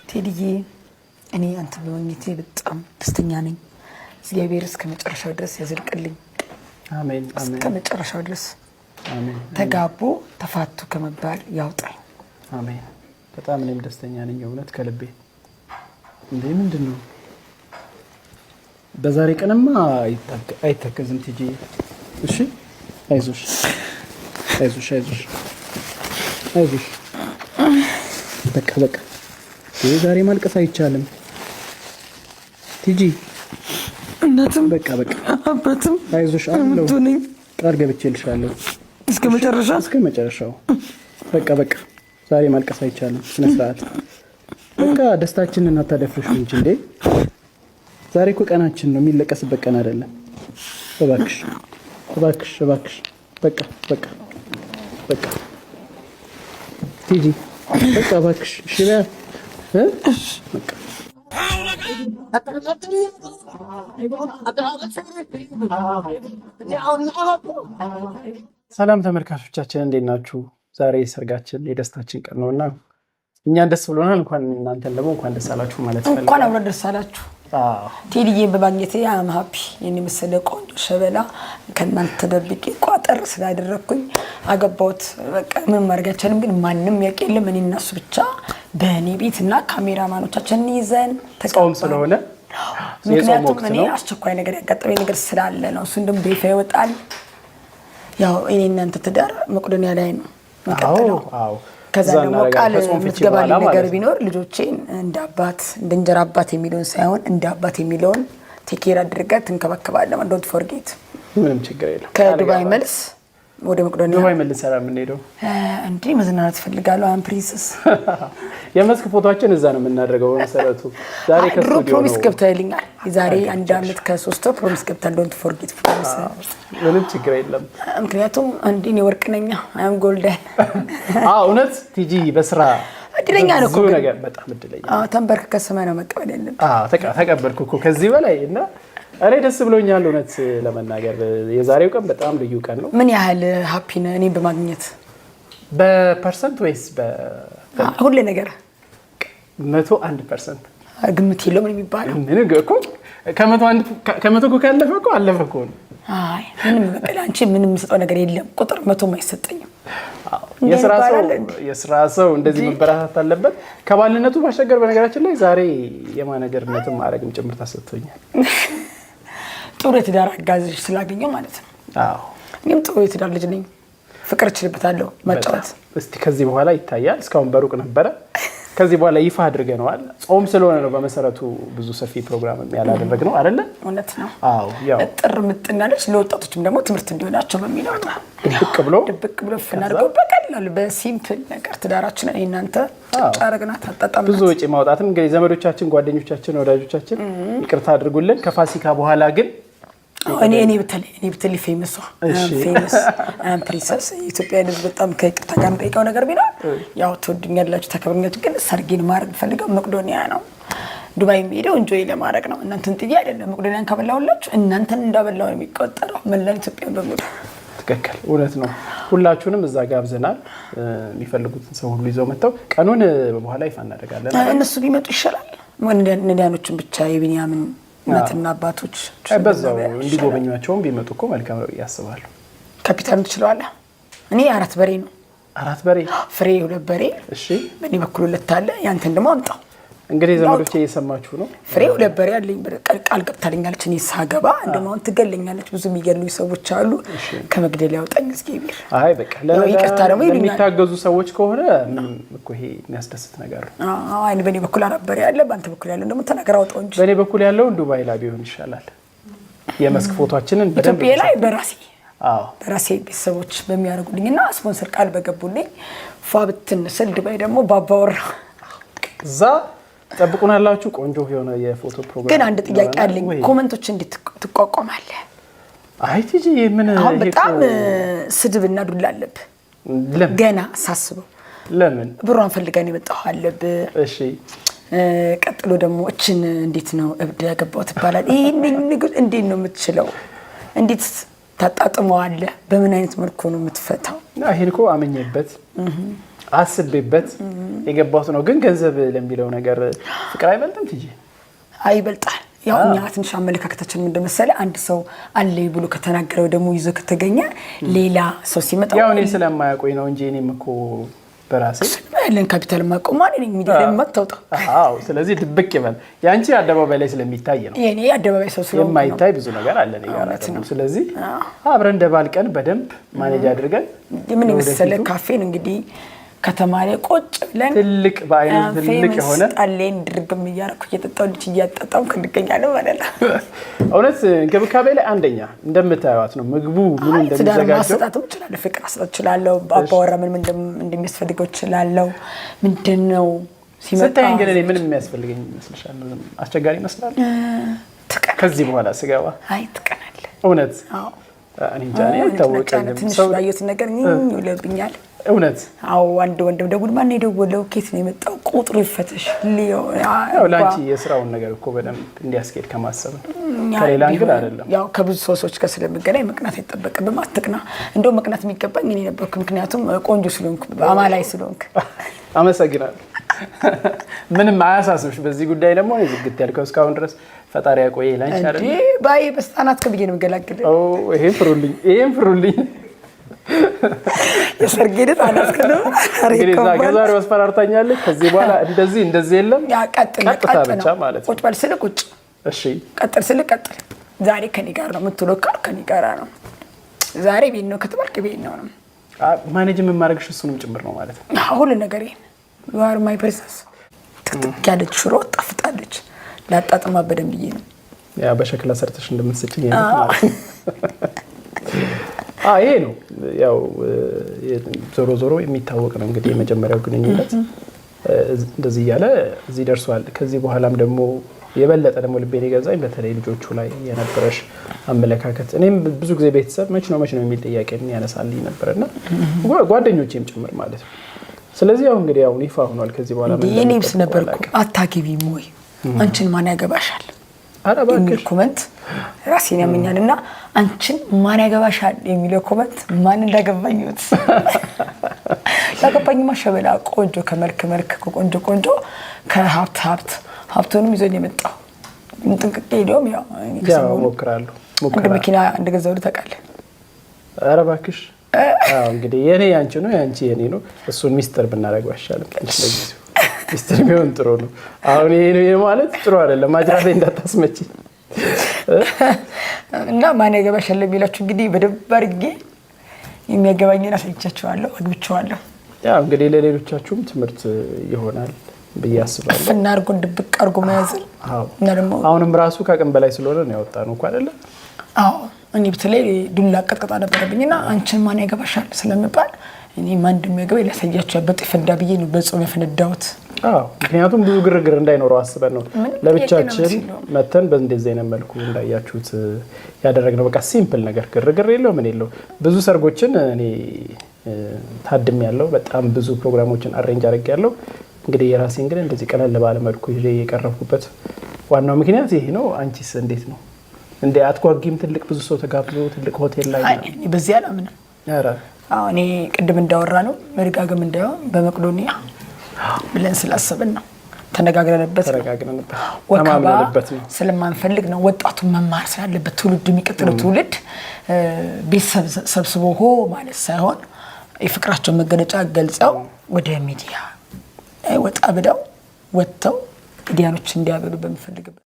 ቴዲዬ እኔ አንተ በመኝቴ በጣም ደስተኛ ነኝ። እግዚአብሔር እስከ መጨረሻው ድረስ ያዝልቅልኝ። አሜን አሜን። እስከ መጨረሻው ድረስ አሜን። ተጋቡ ተፋቱ ከመባል ያውጣኝ። አሜን። በጣም እኔም ደስተኛ ነኝ እውነት ከልቤ። እንዴ ምንድነው በዛሬ ቀንማ አይተከዝም ቲጂ። እሺ አይዞሽ አይዞሽ አይዞሽ አይዞሽ። በቃ ዛሬ ማልቀስ አይቻልም ቲጂ። እናትም በቃ አባትም አይዞሽ አለው ቃል ገብቼልሻለሁ እስከ መጨረሻው። በቃ ዛሬ ማልቀስ አይቻልም። ስነ ስርዓት በቃ ደስታችንን አታደፍርሽ እንጂ እንዴ። ዛሬ እኮ ቀናችን ነው፣ የሚለቀስበት ቀን አይደለም። እባክሽ በቃ ቲጂ በቃ እባክሽ እሺ በያ በቃ ሰላም ተመልካቾቻችን እንዴት ናችሁ? ዛሬ ሰርጋችን የደስታችን ቀን ነውና እኛን ደስ ብሎናል። እንኳን እናንተን ደግሞ እንኳን ደስ አላችሁ ማለት ፈልጋለሁ። እንኳን አብረን ደስ አላችሁ። ቴዲዬን በማግኘቴ አም ሃፒ። የኔ መሰለ ቆንጆ ሸበላ ከእናንተ ተደብቄ ቋጠር ስላደረኩኝ አገባሁት። በቃ ምን ማድረጋችንም ግን ማንም ያውቅ የለም። እኔ እና እሱ ብቻ በእኔ ቤትና ካሜራማኖቻችንን ይዘን ተቃውም ስለሆነ ምክንያቱም እኔ አስቸኳይ ነገር ያጋጠመኝ ነገር ስላለ ነው። እሱ እንደም በይፋ ይወጣል። ያው እኔ እናንተ ትዳር መቅዶኒያ ላይ ነው መቀጠለው። ከዛ ደግሞ ቃል የምትገባልኝ ነገር ቢኖር ልጆቼን እንደ አባት እንደ እንጀራ አባት የሚለውን ሳይሆን እንደ አባት የሚለውን ቴኬር አድርገህ ትንከባከባለህ። ዶንት ፎርጌት። ምንም ችግር የለም። ከዱባይ መልስ ወደ መቅዶኒያ ዱባይ መልስ ሰላም እንሄደው እንዴ መዝናናት ፈልጋለሁ። አም ፕሪንሰስ የመስክ ፎቶአችን እዛ ነው የምናደርገው። መሰረቱ ዛሬ ከስቱዲዮ ፕሮሚስ ገብተልኛል። ዛሬ አንድ አመት ከ3 ወር ፕሮሚስ ገብታል። ዶንት ፎርጌት ፕሮሚስ። ምንም ችግር የለም። ምክንያቱም አንዴ ነው ወርቅነኛ አም ጎልደን። እውነት ቲጂ በስራ እድለኛ ነው እኮ ነገር በጣም እድለኛ። ተንበርክ ከሰማይ ነው መቀበል ያለብን። ተቀበልኩ እኮ ከዚህ በላይ እና እኔ ደስ ብሎኛል እውነት ለመናገር። የዛሬው ቀን በጣም ልዩ ቀን ነው። ምን ያህል ሃፒ ነህ እኔን በማግኘት? በፐርሰንት ወይስ ሁሉ ነገር 101% ግምት የለውም የሚባለው? ምን እኮ ከመቶ እኮ ካለፈ እኮ አለፈ እኮ ነው። አይ ምንም በቃ አንቺ ምንም የምሰጠው ነገር የለም። ቁጥር 100 አይሰጠኝም። የስራ ሰው እንደዚህ መበረታታት አለበት። ከባልነቱ ባሻገር በነገራችን ላይ ዛሬ የማናጀርነትም ማዕረግም ጭምር ተሰጥቶኛል። ጥሩ የትዳር አጋዥ ስላገኘው ማለት ነው። እኔም ጥሩ የትዳር ልጅ ነኝ። ፍቅር እችልበታለሁ መጫወት። እስቲ ከዚህ በኋላ ይታያል። እስካሁን በሩቅ ነበረ። ከዚህ በኋላ ይፋ አድርገነዋል። ጾም ስለሆነ ነው በመሰረቱ ብዙ ሰፊ ፕሮግራም ያላደረግነው አይደለ? እውነት ነው። ጥር ምጥናለች ለወጣቶችም ደግሞ ትምህርት እንዲሆናቸው በሚለው ድብቅ ብሎ ፍናርገው በቀላሉ በሲምፕል ነገር ትዳራችንን እናንተ ጫረግና ታጣጣም ብዙ ወጪ ማውጣትም እንግዲህ ዘመዶቻችን፣ ጓደኞቻችን፣ ወዳጆቻችን ይቅርታ አድርጉልን። ከፋሲካ በኋላ ግን እኔ ብትል ፌመስ ፕሪንሰስ ኢትዮጵያ ልጅ በጣም ከይቅርታ ጋር የምጠይቀው ነገር ቢኖር ያው ትወዱኛላችሁ ተከብሩኛላችሁ፣ ግን ሰርጌን ማድረግ ፈልገው መቅዶኒያ ነው። ዱባይ የሚሄደው እንጆይ ለማድረግ ነው። እናንተን ጥዬ አይደለም። መቅዶኒያን ካበላሁላችሁ እናንተን እንዳበላው ነው የሚቆጠረው። መላን ኢትዮጵያን በሙሉ ትክክል። እውነት ነው። ሁላችሁንም እዛ ጋብዘናል። የሚፈልጉትን ሰው ሁሉ ይዘው መጥተው ቀኑን በኋላ ይፋ እናደርጋለን። እነሱ ቢመጡ ይሻላል። ነዳያኖችን ብቻ የቢኒያምን እናትና አባቶች በዛው እንዲጎበኙአቸውም ቢመጡ እኮ መልካም ነው ያስባሉ። ካፒታሉን ትችላለህ። እኔ 4 በሬ ነው 4 በሬ ፍሬ 2 በሬ። እሺ በእኔ በኩል 2 አለ። ያንተን ደግሞ አምጣው። እንግዲህ ዘመዶቼ እየሰማችሁ ነው። ፍሬ 2 በሬ አለኝ። ቃል ገብታልኛለች። እኔ ሳገባ እንደማው ትገለኛለች። ብዙ የሚገሉኝ ሰዎች አሉ። ከመግደል ያውጣኝ እግዚአብሔር። አይ በቃ ለይቅርታ ደግሞ የሚታገዙ ሰዎች ከሆነ ምንም እኮ ይሄ የሚያስደስት ነገር ነው። አይ በእኔ በኩል 4 በሬ አለ። ባንተ በኩል ያለው ደግሞ ተናገር አውጣው እንጂ። በእኔ በኩል ያለው ዱባይ ላይ ቢሆን ይሻላል። የመስክ ፎቶአችንን በደንብ ኢትዮጵያ ላይ በራሴ ቤተሰቦች በሚያደርጉልኝና ስፖንሰር ቃል በገቡልኝ ፏብትን ስል ዱባይ ደግሞ ባባወራ እዛ ጠብቁናላችሁ። ቆንጆ የሆነ የፎቶ ፕሮግራም። ግን አንድ ጥያቄ አለኝ። ኮሜንቶች እንዴት ትቋቋማለህ? አይ ቲጂ ምን አሁን በጣም ስድብና ዱላ አለብህ። ገና ሳስበው ለምን ብሯን ፈልገን የመጣው አለብህ። እሺ ቀጥሎ ደግሞ እንዴት ነው እብድ ያገባው ትባላለህ። ይሄን ንግድ እንዴት ነው የምትችለው? እንዴት ታጣጥመዋለህ? በምን አይነት መልኩ ነው የምትፈታው? ይሄን እኮ አመኘበት አስቤበት የገባሁት ነው። ግን ገንዘብ ለሚለው ነገር ፍቅር አይበልጥም ትጂ? አይበልጣል። ያው እኛ ትንሽ አመለካከታችን እንደመሰለ አንድ ሰው አለይ ብሎ ከተናገረው ደግሞ ይዞ ከተገኘ ሌላ ሰው ሲመጣ ያው እኔ ስለማያውቁኝ ነው እንጂ እኔም እኮ በራሴ ያለን ካፒታል ማቆማን እኔ ሚዲያ ላይ ማታውጣ። አዎ ስለዚህ ድብቅ ይበል። ያንቺ አደባባይ ላይ ስለሚታይ ነው። የኔ አደባባይ ሰው ስለሆነ የማይታይ ብዙ ነገር አለ ነው። ስለዚህ አብረን እንደባልቀን በደንብ ማኔጅ አድርገን ምን ይመስለ ካፌን እንግዲህ ከተማ ላይ ቁጭ ብለን ትልቅ በአይነት ትልቅ የሆነ ጣሌን ድርግም እያደረኩ እየጠጣሁ ልጅ እያጣጣም ከድገኛለሁ ማለት ነው። እውነት እንክብካቤ ላይ አንደኛ እንደምታዩት ነው። ምግቡ ምን እንደሚዘጋጀው ማሰጣትም ይችላል። ፍቅር አስጣት ይችላል። አባወራ ምን እንደሚያስፈልገው ይችላል። ምንድነው ሲመጣ ስታይ እንግዲህ ምን የሚያስፈልገኝ ይመስልሻል? አስቸጋሪ ይመስላል። ከዚህ በኋላ ስገባ አይ ትቀናለህ። እውነት እኔ ጃኔ ታወቀኝ ሰው ያየሁት ነገር ይለብኛል። እውነት አዎ አንድ ወንድም ደውል ማን የደወለው ኬት ነው የመጣው ቁጥሩ ይፈተሽ ሊዮ ያው ላንቺ የስራውን ነገር እኮ በደንብ እንዲያስኬድ ከማሰብ ከሌላ እንግዲህ አይደለም። ያው ከብዙ ሰዎች ጋር ስለምገናኝ መቅናት አይጠበቅብም። አትቅና። እንደው መቅናት የሚገባኝ እኔ ነበርኩ። ምክንያቱም ቆንጆ ስለሆንኩ አማላይ ስለሆንኩ። አመሰግናለሁ። ምንም አያሳስብሽ። በዚህ ጉዳይ ደግሞ እኔ ዝግት ያልከው እስካሁን ድረስ ፈጣሪ ያቆየ ላንቺ አይደል? እንዴ ባይ በስታናት ከብዬ ነው የምገላግለው። ይሄን ፍሩልኝ የሰርጌት አላስከለ እንግዲህ ከዛሬው አስፈራርታኛለች። ከዚህ በኋላ እንደዚህ የለም። ያ ቀጥታ ብቻ ማለት ነው። ቁጭ በል ስለ ቁጭ እሺ፣ ቀጥል ስለ ቀጥል። ዛሬ ከኔ ጋር ነው የምትውለው ካልክ ከኔ ጋር ነው። ዛሬ ቤት ነው ከተባልክ ቤት ነው። ማኔጅ የማደርግሽ እሱንም ጭምር ነው ማለት ነው። ሁሉ ነገር ይሄን ዋር ማይ ፕሪንሰስ ትክክል ያለች ሽሮ ጣፍጣለች። ላጣጥማ በደንብ ይሄ ነው ያ በሸክላ ሰርተሽ እንደምትሰጪኝ ማለት ነው። ይሄ ነው ያው ዞሮ የሚታወቅ ነው እንግዲህ የመጀመሪያው ግንኙነት እንደዚህ ያለ እዚህ ደርሷል። ከዚህ በኋላም ደግሞ የበለጠ ደግሞ ልቤን ይገዛኝ በተለይ ልጆቹ ላይ የነበረሽ አመለካከት። እኔም ብዙ ጊዜ ቤተሰብ መች ነው የሚል ጥያቄ ያነሳልኝ ነበርና ጓደኞቼም ጭምር ማለት ነው። ስለዚህ ያው እንግዲህ ያው ይፋ ሆኗል። ከዚህ በኋላ እኔ ብስ ነበርኩ አታግቢም ወይ አንቺን ማን ያገባሻል የሚል ኮመንት ራሴን ያመኛልና አንቺን ማን ያገባሻል የሚለው ኮመንት ማን እንዳገባኝት ያገባኝ ማሸበላ ቆንጆ ከመልክ ቆንጆ ከሀብቱንም ይዞኝ የመጣው ጥንቅቄ ሄዶም ያው ሞክራለሁ አንድ መኪና እንደገዛው ታውቃለህ? ኧረ እባክሽ እንግዲህ የኔ ያንቺ ነው ያንቺ የኔ ነው። እሱን ሚስጥር ብናደርገው አይሻልም? ለጊዜው ሚስጥር ቢሆን ጥሩ ነው። አሁን ይሄ ነው ማለት ጥሩ አይደለም። ማጅራት ላይ እንዳታስመጪ እና ማን ያገባሻል ለሚላችሁ እንግዲህ በደንብ አድርጌ የሚያገባኝን አሳይቻችኋለሁ፣ አግብቼዋለሁ። ያው እንግዲህ ለሌሎቻችሁም ትምህርት ይሆናል ብዬ አስባለሁ። እና አርጎ ድብቅ አርጎ መያዝ እና ደግሞ አሁንም ራሱ ከቀን በላይ ስለሆነ ነው ያወጣነው እኮ አይደለ? አዎ እኔ በተለይ ዱላ ቀጥቀጣ ነበረብኝና አንቺን ማን ያገባሻል ስለምባል እኔ ማን እንደሚያገባኝ ላሳያችሁ ያበጥ ፈንዳ ብዬ ነው በጾም የፈነዳሁት። ምክንያቱም ብዙ ግርግር እንዳይኖረው አስበን ነው ለብቻችን መተን በእንደዚህ አይነት መልኩ እንዳያችሁት ያደረግነው። በቃ ሲምፕል ነገር ግርግር የለው ምን የለው። ብዙ ሰርጎችን እኔ ታድም ያለው በጣም ብዙ ፕሮግራሞችን አሬንጅ አድርጌያለሁ። እንግዲህ የራሴ እንግዲህ እንደዚህ ቀለል ባለ መልኩ ይዤ የቀረብኩበት ዋናው ምክንያት ይሄ ነው። አንቺስ እንዴት ነው? እንደ አትጓጊም? ትልቅ ብዙ ሰው ተጋብዞ ትልቅ ሆቴል ላይ ነው። እኔ በዚህ አላምንም። ኧረ እኔ ቅድም እንዳወራ ነው መርጋገም እንዳይሆን በመቅዶኒያ ብለን ስላሰብን ነው ተነጋግረንበት ተማምነንበት ነው። ስለማንፈልግ ነው ወጣቱን መማር ስላለበት ትውልድ የሚቀጥለው ትውልድ ቤተሰብ ሰብስቦ ሆ ማለት ሳይሆን የፍቅራቸውን መገለጫ ገልጸው ወደ ሚዲያ ወጣ ብለው ወጥተው ሚዲያኖች እንዲያበሉ በሚፈልግበት